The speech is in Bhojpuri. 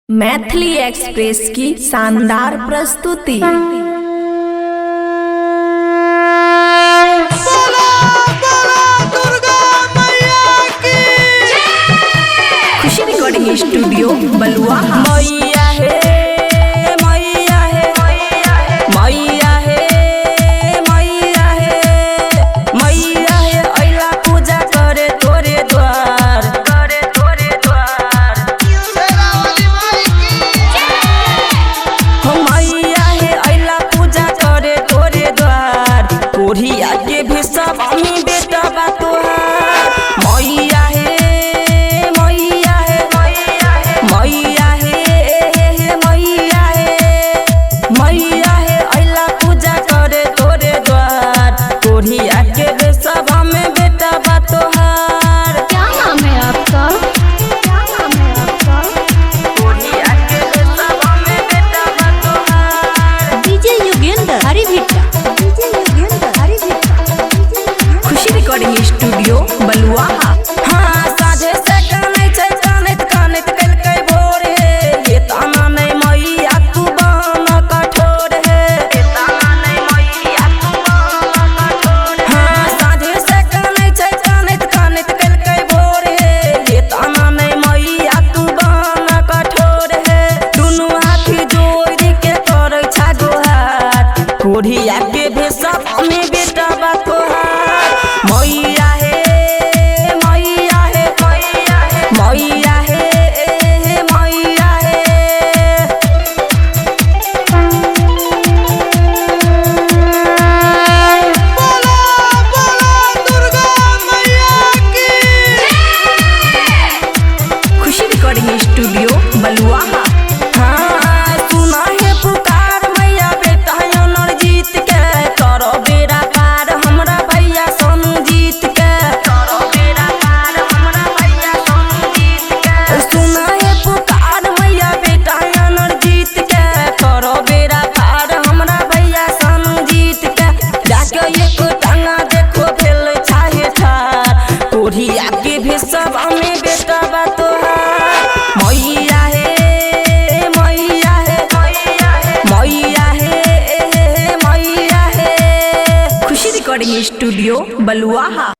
मैथिली एक्सप्रेस की शानदार प्रस्तुति। खुशी रिकॉर्डिंग स्टूडियो बलुआ। मैया है मैया है मैया है मैया है मैया है अइला पूजा करे तोरे द्वार मैया है अइला पूजा करे तोरे द्वार कोढ़िया के भी सब हमी बेटा बा तोहार। मैया है मैया है मैया है मैया है मैया है अइला पूजा करे तोरे द्वार कोढ़िया के भी सब हमें बेटा बा तोहार। क्या नाम है आपका? क्या नाम है आपका? कोढ़िया के भी सब हमें बेटा बा तोहार। डीजे योगेंद्र हरी भिट्टा। डीजे योगेंद्र हरी भिट्टा। खुशी रिकॉर्डिंग स्टूडियो बलुआ। हाँ साझे से कानैत कलकै भोर है ये ताना नहीं मैया तू बहना कठोर है ये ताना नहीं मैया तू बहना कठोर है। हाँ साझे से कानैत कलकै भोर है ये ताना नहीं मैया तू बहना कठोर है। दुनू हाथी जोड़ के करे छा गोहार कोढ़िया के भी सब में बेटा बा तोहार। मैया है मैया है मैया है मैया है। खुशी रिकॉर्डिंग स्टूडियो बलुआ। हाँ सुना है पुकार मैया बेटा नर जीत के करो बेड़ा पार हमरा भैया सोनू जीत के करो बेड़ा पार हमरा भैया सोनू जीत के। सुना है पुकार मैया बेटा नर जीत के करो बेड़ा पार हमरा भैया सोनू जीत के। जाके एक टांगा देखो भेल छाहे ठार कोढ़िया के भी सब हमें बेटा बा तोहार। मैया है मैया है मैया है मैया है। खुशी रिकॉर्डिंग स्टूडियो बलुआ।